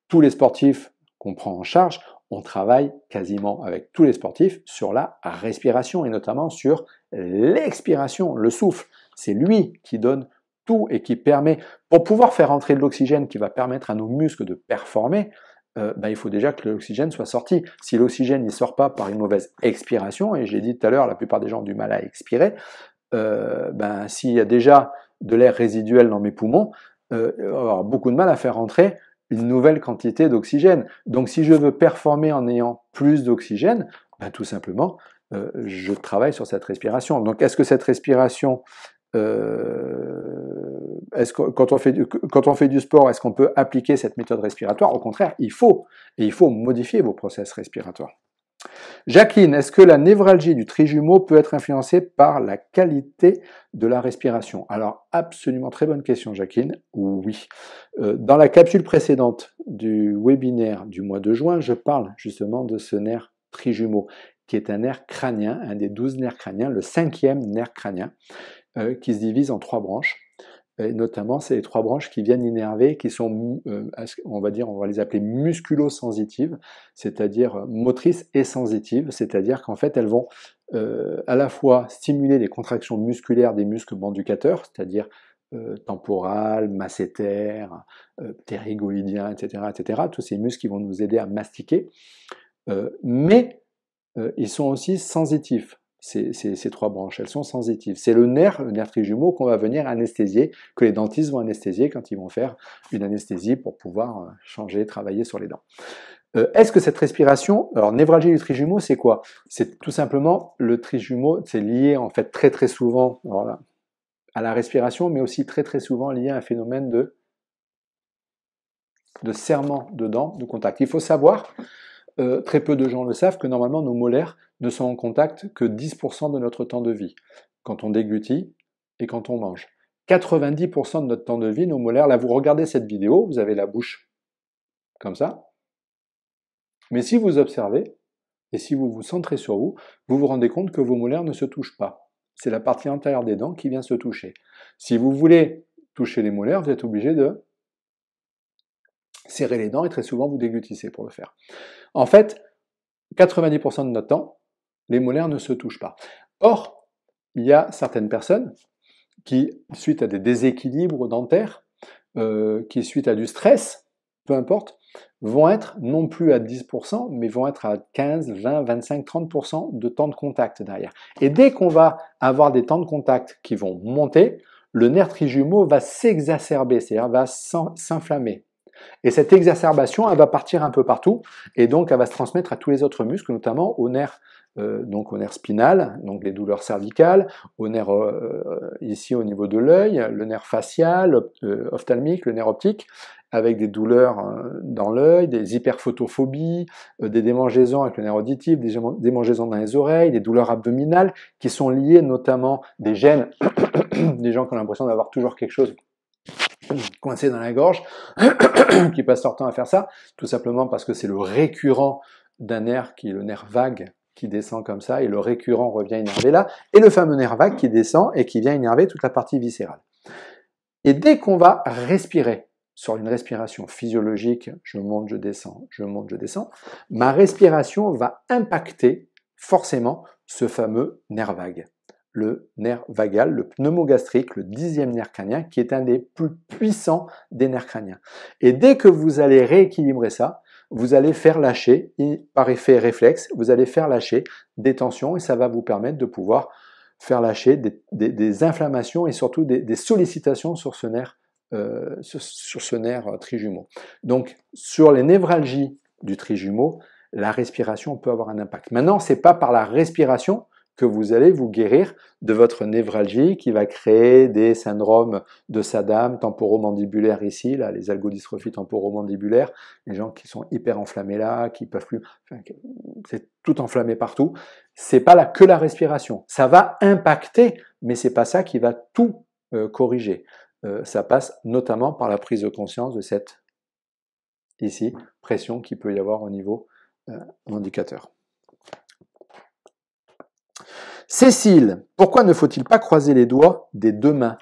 tous les sportifs qu'on prend en charge, on travaille quasiment avec tous les sportifs sur la respiration et notamment sur l'expiration, le souffle. C'est lui qui donne tout et qui permet, pour pouvoir faire entrer de l'oxygène qui va permettre à nos muscles de performer, il faut déjà que l'oxygène soit sorti. Si l'oxygène ne sort pas par une mauvaise expiration, et je l'ai dit tout à l'heure, la plupart des gens ont du mal à expirer, s'il y a déjà de l'air résiduel dans mes poumons, on va avoir beaucoup de mal à faire rentrer une nouvelle quantité d'oxygène. Donc si je veux performer en ayant plus d'oxygène, tout simplement, je travaille sur cette respiration. Donc est-ce que cette respiration quand on fait du sport, est-ce qu'on peut appliquer cette méthode respiratoire? Au contraire, il faut modifier vos process respiratoires. Jacqueline, est-ce que la névralgie du trijumeau peut être influencée par la qualité de la respiration? Alors, absolument très bonne question, Jacqueline. Oui. Dans la capsule précédente du webinaire du mois de juin, je parle justement de ce nerf trijumeau, qui est un nerf crânien, un des 12 nerfs crâniens, le 5e nerf crânien, qui se divise en 3 branches. Et notamment, c'est les 3 branches qui viennent innerver, qui sont, on va les appeler musculo-sensitives, c'est-à-dire motrices et sensitives, c'est-à-dire qu'en fait, elles vont à la fois stimuler les contractions musculaires des muscles manducateurs, c'est-à-dire temporal, masséter, ptérygoïdien, etc., tous ces muscles qui vont nous aider à mastiquer, mais ils sont aussi sensitifs. Ces 3 branches, elles sont sensitives. C'est le nerf trijumeau qu'on va venir anesthésier, que les dentistes vont anesthésier quand ils vont faire une anesthésie pour pouvoir changer, travailler sur les dents. Est-ce que cette respiration, alors névralgie du trijumeau, c'est quoi? C'est tout simplement le trijumeau, c'est lié en fait très très souvent à la respiration, mais aussi très très souvent lié à un phénomène de serrement de dents, de contact. Il faut savoir, très peu de gens le savent, que normalement nos molaires ne sont en contact que 10% de notre temps de vie, quand on déglutit et quand on mange. 90% de notre temps de vie, nos molaires, là vous regardez cette vidéo, vous avez la bouche comme ça, mais si vous observez, et si vous vous centrez sur vous, vous vous rendez compte que vos molaires ne se touchent pas. C'est la partie antérieure des dents qui vient se toucher. Si vous voulez toucher les molaires, vous êtes obligé de serrer les dents et très souvent vous déglutissez pour le faire. En fait, 90% de notre temps, les molaires ne se touchent pas. Or, il y a certaines personnes qui, suite à des déséquilibres dentaires, qui suite à du stress, peu importe, vont être non plus à 10%, mais vont être à 15, 20, 25, 30% de temps de contact derrière. Et dès qu'on va avoir des temps de contact qui vont monter, le nerf trijumeau va s'exacerber, c'est-à-dire va s'inflammer. Et cette exacerbation, elle va partir un peu partout, et donc elle va se transmettre à tous les autres muscles, notamment au nerf, donc au nerf spinal, donc les douleurs cervicales, au nerf ici au niveau de l'œil, le nerf facial, ophtalmique, le nerf optique, avec des douleurs dans l'œil, des hyperphotophobies, des démangeaisons avec le nerf auditif, des démangeaisons dans les oreilles, des douleurs abdominales qui sont liées notamment des gènes, des gens qui ont l'impression d'avoir toujours quelque chose coincé dans la gorge, qui passent leur temps à faire ça, tout simplement parce que c'est le récurrent d'un nerf qui est le nerf vague qui descend comme ça, et le récurrent revient énerver là, et le fameux nerf vague qui descend et qui vient énerver toute la partie viscérale. Et dès qu'on va respirer sur une respiration physiologique, je monte, je descends, je monte, je descends, ma respiration va impacter forcément ce fameux nerf vague. le nerf vagal, le pneumogastrique, le 10e nerf crânien, qui est un des plus puissants des nerfs crâniens. Et dès que vous allez rééquilibrer ça, vous allez faire lâcher, par effet réflexe, vous allez faire lâcher des tensions et ça va vous permettre de pouvoir faire lâcher des inflammations et surtout des sollicitations sur ce nerf trijumeau. Donc, sur les névralgies du trijumeau, la respiration peut avoir un impact. Maintenant, c'est pas par la respiration que vous allez vous guérir de votre névralgie qui va créer des syndromes de SADAM temporomandibulaire ici, là, les algodystrophies temporomandibulaires, les gens qui sont hyper enflammés là, qui peuvent plus, enfin, c'est tout enflammé partout. C'est pas là que la respiration. Ça va impacter, mais c'est pas ça qui va tout corriger. Ça passe notamment par la prise de conscience de cette ici pression qu'il peut y avoir au niveau indicateur. Cécile, pourquoi ne faut-il pas croiser les doigts des deux mains?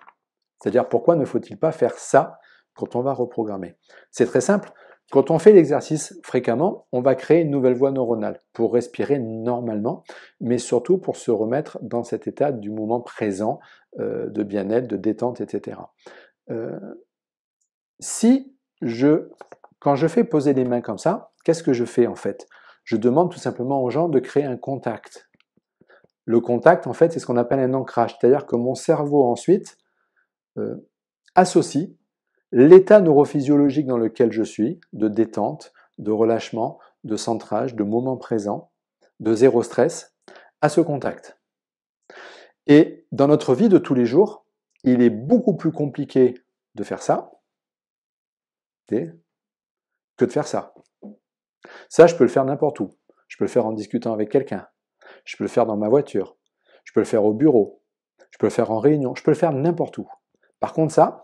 C'est-à-dire, pourquoi ne faut-il pas faire ça quand on va reprogrammer? C'est très simple. Quand on fait l'exercice fréquemment, on va créer une nouvelle voie neuronale pour respirer normalement, mais surtout pour se remettre dans cet état du moment présent, de bien-être, de détente, etc. Quand je fais poser les mains comme ça, qu'est-ce que je fais en fait? Je demande tout simplement aux gens de créer un contact. Le contact, en fait, c'est ce qu'on appelle un ancrage, c'est-à-dire que mon cerveau ensuite associe l'état neurophysiologique dans lequel je suis, de détente, de relâchement, de centrage, de moment présent, de zéro stress, à ce contact. Et dans notre vie de tous les jours, il est beaucoup plus compliqué de faire ça que de faire ça. Ça, je peux le faire n'importe où. Je peux le faire en discutant avec quelqu'un. Je peux le faire dans ma voiture. Je peux le faire au bureau. Je peux le faire en réunion. Je peux le faire n'importe où. Par contre, ça,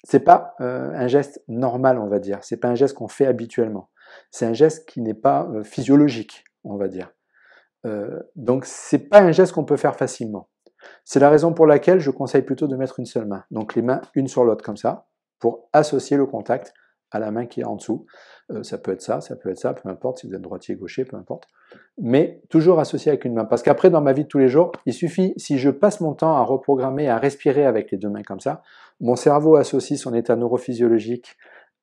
c'est pas un geste normal, on va dire. C'est pas un geste qu'on fait habituellement. C'est un geste qui n'est pas physiologique, on va dire. Donc, c'est pas un geste qu'on peut faire facilement. C'est la raison pour laquelle je conseille plutôt de mettre une seule main. Donc, les mains une sur l'autre comme ça, pour associer le contact à la main qui est en dessous. Ça peut être ça, peu importe, si vous êtes droitier, gaucher, peu importe. Mais toujours associé avec une main. Parce qu'après, dans ma vie de tous les jours, il suffit, si je passe mon temps à reprogrammer, à respirer avec les deux mains comme ça, mon cerveau associe son état neurophysiologique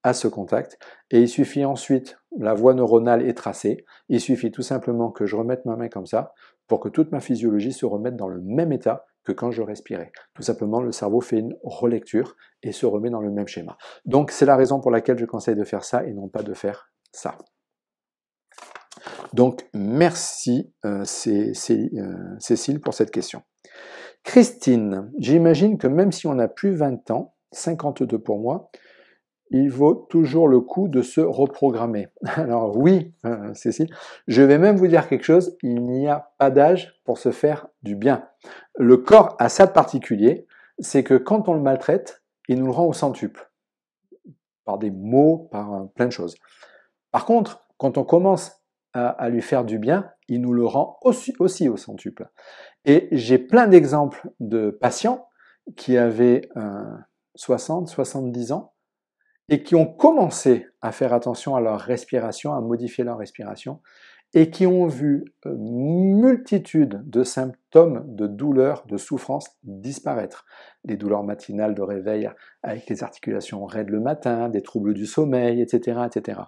à ce contact, et il suffit ensuite, la voie neuronale est tracée, il suffit tout simplement que je remette ma main comme ça, pour que toute ma physiologie se remette dans le même état que quand je respirais. Tout simplement, le cerveau fait une relecture et se remet dans le même schéma. Donc, c'est la raison pour laquelle je conseille de faire ça et non pas de faire ça. Donc, merci Cécile pour cette question. Christine, j'imagine que même si on n'a plus 20 ans, 52 pour moi, il vaut toujours le coup de se reprogrammer. Alors oui, Cécile, je vais même vous dire quelque chose, il n'y a pas d'âge pour se faire du bien. Le corps a ça de particulier, c'est que quand on le maltraite, il nous le rend au centuple, par des mots, par plein de choses. Par contre, quand on commence à lui faire du bien, il nous le rend aussi au centuple. Et j'ai plein d'exemples de patients qui avaient 60, 70 ans, et qui ont commencé à faire attention à leur respiration, à modifier leur respiration, et qui ont vu multitude de symptômes de douleur, de souffrance disparaître. Les douleurs matinales de réveil avec les articulations raides le matin, des troubles du sommeil, etc., etc.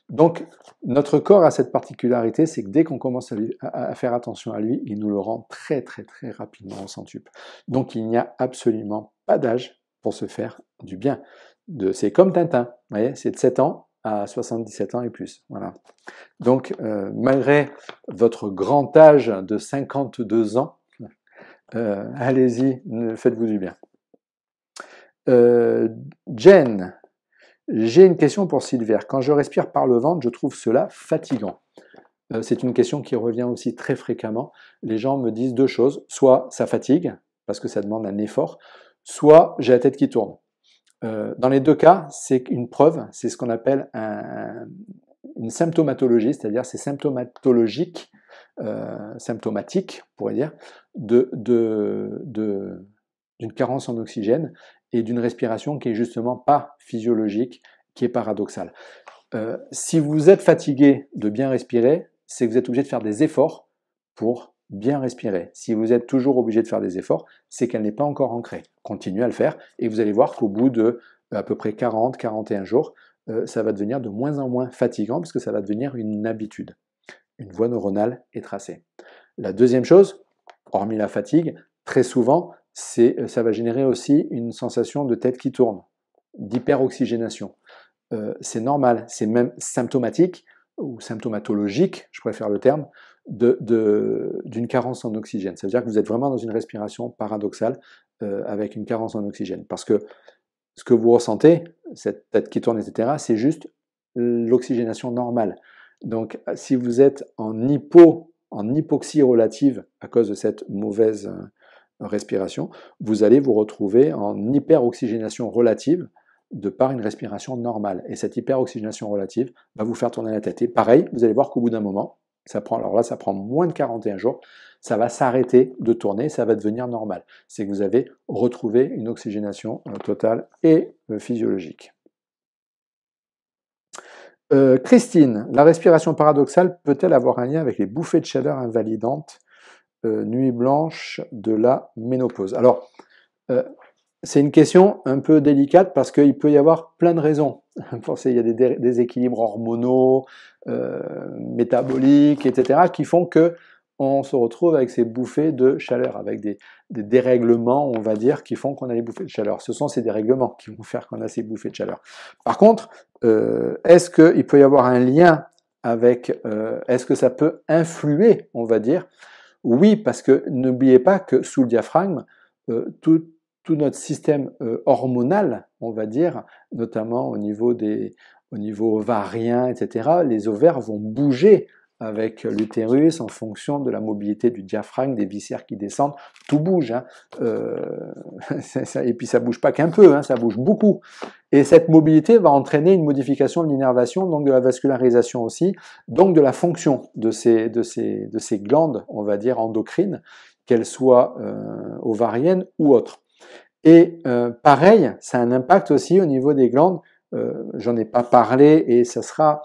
Donc, notre corps a cette particularité, c'est que dès qu'on commence à faire attention à lui, il nous le rend très, très, très rapidement au centuple. Donc, il n'y a absolument pas d'âge pour se faire du bien. C'est comme Tintin, vous voyez, c'est de 7 ans à 77 ans et plus. Voilà. Donc, malgré votre grand âge de 52 ans, allez-y, faites-vous du bien. Jen, j'ai une question pour Sylvia. Quand je respire par le ventre, je trouve cela fatigant. C'est une question qui revient aussi très fréquemment. Les gens me disent deux choses. Soit ça fatigue, parce que ça demande un effort, soit j'ai la tête qui tourne. Dans les deux cas, c'est une preuve, c'est ce qu'on appelle une symptomatologie, c'est-à-dire c'est symptomatique, on pourrait dire, d'une carence en oxygène et d'une respiration qui est justement pas physiologique, qui est paradoxale. Si vous êtes fatigué de bien respirer, c'est que vous êtes obligé de faire des efforts pour bien respirer. Si vous êtes toujours obligé de faire des efforts, c'est qu'elle n'est pas encore ancrée. Continuez à le faire et vous allez voir qu'au bout de à peu près 40-41 jours, ça va devenir de moins en moins fatigant parce que ça va devenir une habitude. Une voie neuronale est tracée. La deuxième chose, hormis la fatigue, très souvent, ça va générer aussi une sensation de tête qui tourne, d'hyperoxygénation. C'est normal, c'est même symptomatique ou symptomatologique, je préfère le terme, d'une carence en oxygène. Ça veut dire que vous êtes vraiment dans une respiration paradoxale avec une carence en oxygène. Parce que ce que vous ressentez, cette tête qui tourne, etc., c'est juste l'oxygénation normale. Donc, si vous êtes en hypoxie relative à cause de cette mauvaise respiration, vous allez vous retrouver en hyperoxygénation relative de par une respiration normale. Et cette hyperoxygénation relative va vous faire tourner la tête. Et pareil, vous allez voir qu'au bout d'un moment, ça prend moins de 41 jours, ça va s'arrêter de tourner, ça va devenir normal. C'est que vous avez retrouvé une oxygénation totale et physiologique. Christine, la respiration paradoxale peut-elle avoir un lien avec les bouffées de chaleur invalidantes, nuit blanche de la ménopause? Alors, c'est une question un peu délicate parce qu'il peut y avoir plein de raisons. Il y a des déséquilibres hormonaux, métaboliques, etc., qui font que on se retrouve avec ces bouffées de chaleur, avec des dérèglements, on va dire, qui font qu'on a les bouffées de chaleur. Ce sont ces dérèglements qui vont faire qu'on a ces bouffées de chaleur. Par contre, est-ce qu'il peut y avoir un lien avec, est-ce que ça peut influer, on va dire? Oui, parce que n'oubliez pas que sous le diaphragme, tout notre système hormonal, on va dire, notamment au niveau ovarien, etc., les ovaires vont bouger avec l'utérus en fonction de la mobilité du diaphragme, des viscères qui descendent, tout bouge. Hein. Et puis ça bouge pas qu'un peu, hein, ça bouge beaucoup. Et cette mobilité va entraîner une modification de l'innervation, donc de la vascularisation aussi, donc de la fonction de ces glandes, on va dire endocrines, qu'elles soient ovariennes ou autres. Et pareil, ça a un impact aussi au niveau des glandes. J'en ai pas parlé et ça sera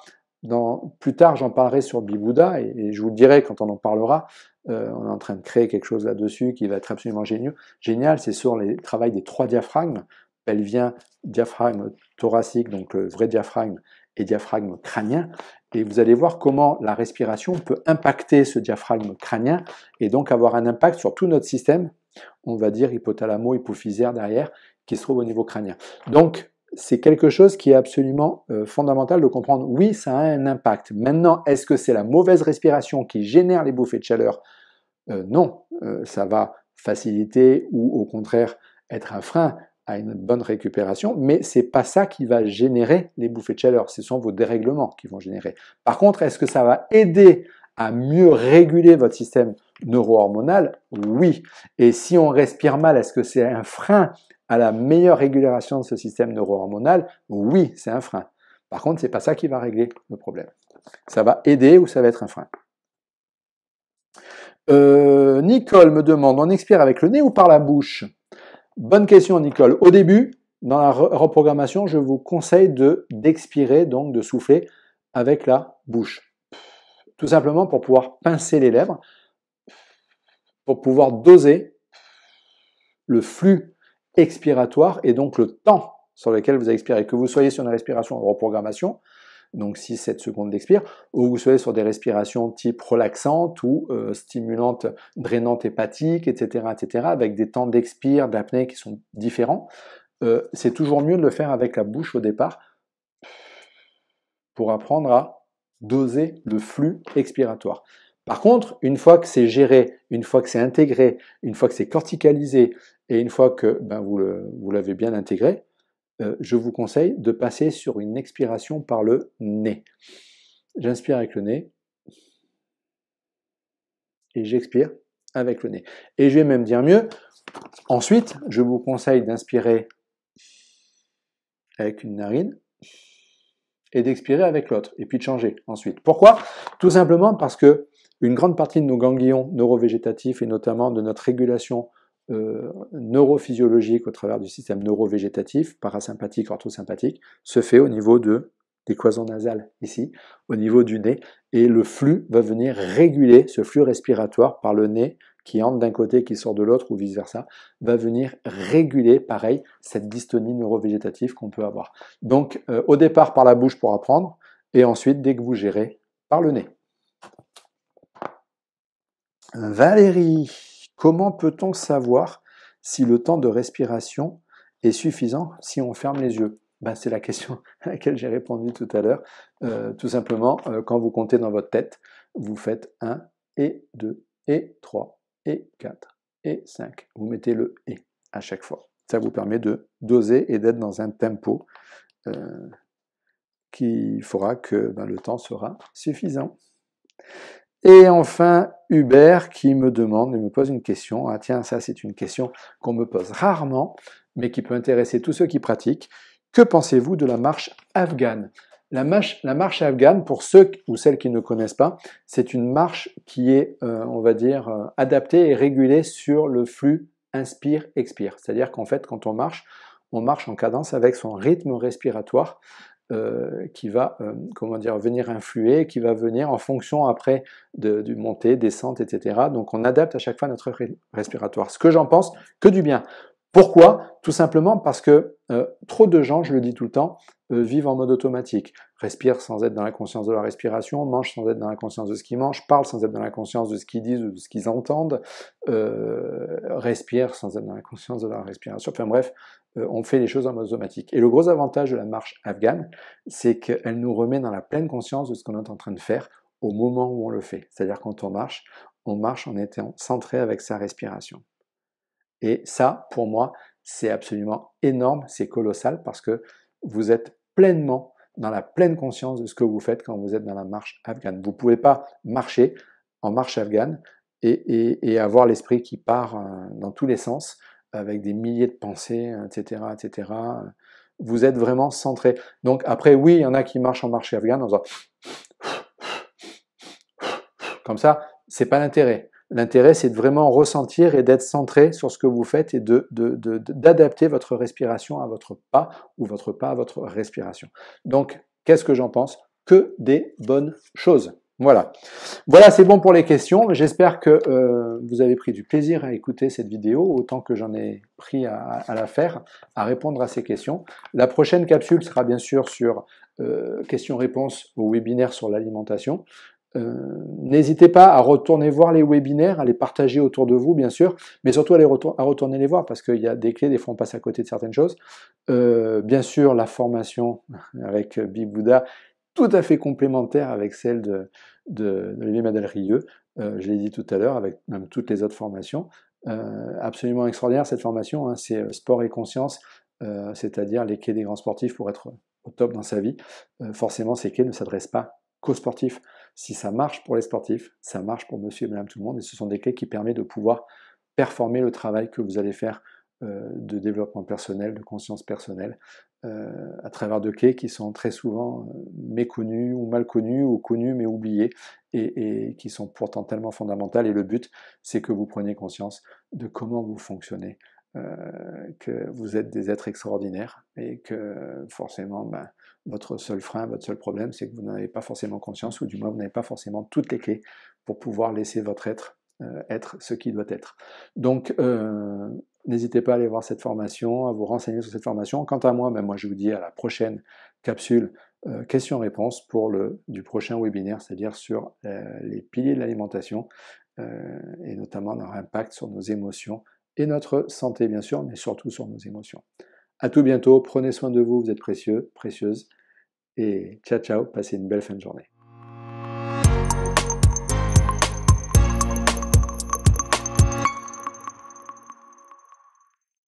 plus tard, j'en parlerai sur Bibouda et je vous le dirai quand on en parlera. On est en train de créer quelque chose là-dessus qui va être absolument génial. C'est sur le travail des 3 diaphragmes, pelvien, diaphragme thoracique, donc le vrai diaphragme, et diaphragme crânien. Et vous allez voir comment la respiration peut impacter ce diaphragme crânien et donc avoir un impact sur tout notre système, on va dire hypothalamo-hypophysaire derrière, qui se trouve au niveau crânien. Donc, c'est quelque chose qui est absolument fondamental de comprendre. Oui, ça a un impact. Maintenant, est-ce que c'est la mauvaise respiration qui génère les bouffées de chaleur? Non, ça va faciliter ou au contraire être un frein à une bonne récupération, mais c'est pas ça qui va générer les bouffées de chaleur, ce sont vos dérèglements qui vont générer. Par contre, est-ce que ça va aider à mieux réguler votre système neuro-hormonal? Oui. Et si on respire mal, est-ce que c'est un frein à la meilleure régulation de ce système neuro-hormonal? Oui, c'est un frein. Par contre, c'est pas ça qui va régler le problème. Ça va aider ou ça va être un frein. Nicole me demande, on expire avec le nez ou par la bouche? Bonne question, Nicole. Au début, dans la reprogrammation, je vous conseille d'expirer, donc de souffler avec la bouche. Tout simplement pour pouvoir pincer les lèvres, pour pouvoir doser le flux expiratoire et donc le temps sur lequel vous expirez. Que vous soyez sur une respiration de reprogrammation, donc 6-7 secondes d'expire, ou vous soyez sur des respirations type relaxantes ou stimulantes, drainantes hépatiques, etc., avec des temps d'expire, d'apnée qui sont différents. C'est toujours mieux de le faire avec la bouche au départ pour apprendre à doser le flux expiratoire. Par contre, une fois que c'est géré, une fois que c'est intégré, une fois que c'est corticalisé et une fois que vous l'avez bien intégré, je vous conseille de passer sur une expiration par le nez. J'inspire avec le nez et j'expire avec le nez. Et je vais même dire mieux, ensuite, je vous conseille d'inspirer avec une narine et d'expirer avec l'autre, et puis de changer ensuite. Pourquoi? Tout simplement parce que une grande partie de nos ganglions neurovégétatifs et notamment de notre régulation neurophysiologique au travers du système neurovégétatif, parasympathique, orthosympathique, se fait au niveau de des cloisons nasales ici, au niveau du nez, et le flux va venir réguler, ce flux respiratoire par le nez qui entre d'un côté, qui sort de l'autre, ou vice-versa, va venir réguler, pareil, cette dystonie neurovégétative qu'on peut avoir. Donc, au départ par la bouche pour apprendre, et ensuite, dès que vous gérez, par le nez. Valérie, comment peut-on savoir si le temps de respiration est suffisant si on ferme les yeux? Ben, c'est la question à laquelle j'ai répondu tout à l'heure. Tout simplement, quand vous comptez dans votre tête, vous faites 1 et 2 et 3 et 4 et 5. Vous mettez le « et » à chaque fois. Ça vous permet de doser et d'être dans un tempo qui fera que le temps sera suffisant. Et enfin, Hubert qui me demande, il me pose une question. Ah tiens, ça c'est une question qu'on me pose rarement, mais qui peut intéresser tous ceux qui pratiquent. Que pensez-vous de la marche afghane? La marche afghane, pour ceux ou celles qui ne connaissent pas, c'est une marche qui est, on va dire, adaptée et régulée sur le flux inspire-expire. C'est-à-dire qu'en fait, quand on marche en cadence avec son rythme respiratoire qui va, comment dire, venir influer, qui va venir en fonction après du montée, descente, etc. Donc on adapte à chaque fois notre respiratoire. Ce que j'en pense, que du bien. Pourquoi? Tout simplement parce que trop de gens, je le dis tout le temps, vivent en mode automatique. Respirent sans être dans la conscience de la respiration, mangent sans être dans la conscience de ce qu'ils mangent, parlent sans être dans la conscience de ce qu'ils disent ou de ce qu'ils entendent, respirent sans être dans la conscience de la respiration. Enfin bref, on fait les choses en mode automatique. Et le gros avantage de la marche afghane, c'est qu'elle nous remet dans la pleine conscience de ce qu'on est en train de faire au moment où on le fait. C'est-à-dire quand on marche en étant centré avec sa respiration. Et ça, pour moi, c'est absolument énorme, c'est colossal, parce que vous êtes pleinement dans la pleine conscience de ce que vous faites quand vous êtes dans la marche afghane. Vous ne pouvez pas marcher en marche afghane et avoir l'esprit qui part dans tous les sens, avec des milliers de pensées, etc., etc. Vous êtes vraiment centré. Donc après, oui, il y en a qui marchent en marche afghane en faisant comme ça, c'est pas l'intérêt. L'intérêt, c'est de vraiment ressentir et d'être centré sur ce que vous faites et d'adapter votre respiration à votre pas ou votre pas à votre respiration. Donc, qu'est-ce que j'en pense? Que des bonnes choses. Voilà. Voilà, c'est bon pour les questions. J'espère que vous avez pris du plaisir à écouter cette vidéo, autant que j'en ai pris à la faire, à répondre à ces questions. La prochaine capsule sera bien sûr sur questions-réponses au webinaire sur l'alimentation. N'hésitez pas à retourner voir les webinaires, à les partager autour de vous, bien sûr, mais surtout à retourner les voir, parce qu'il y a des clés, des fois on passe à côté de certaines choses. Bien sûr, la formation avec Big Buddha, tout à fait complémentaire avec celle de Olivier Madel-Rieux, je l'ai dit tout à l'heure, avec même toutes les autres formations. Absolument extraordinaire cette formation, hein, c'est sport et conscience, c'est-à-dire les clés des grands sportifs pour être au top dans sa vie. Forcément, ces clés ne s'adressent pas qu'aux sportifs. Si ça marche pour les sportifs, ça marche pour monsieur et madame tout le monde, et ce sont des clés qui permettent de pouvoir performer le travail que vous allez faire de développement personnel, de conscience personnelle, à travers de clés qui sont très souvent méconnues ou mal connues, ou connues mais oubliées, et qui sont pourtant tellement fondamentales. Et le but, c'est que vous preniez conscience de comment vous fonctionnez, que vous êtes des êtres extraordinaires, et que forcément, votre seul frein, votre seul problème, c'est que vous n'avez pas forcément conscience, ou du moins vous n'avez pas forcément toutes les clés pour pouvoir laisser votre être ce qui doit être. Donc, n'hésitez pas à aller voir cette formation, à vous renseigner sur cette formation. Quant à moi, moi je vous dis à la prochaine capsule questions-réponses pour du prochain webinaire, c'est-à-dire sur les piliers de l'alimentation, et notamment leur impact sur nos émotions et notre santé, bien sûr, mais surtout sur nos émotions. À tout bientôt, prenez soin de vous, vous êtes précieux, précieuses, et ciao, ciao, passez une belle fin de journée.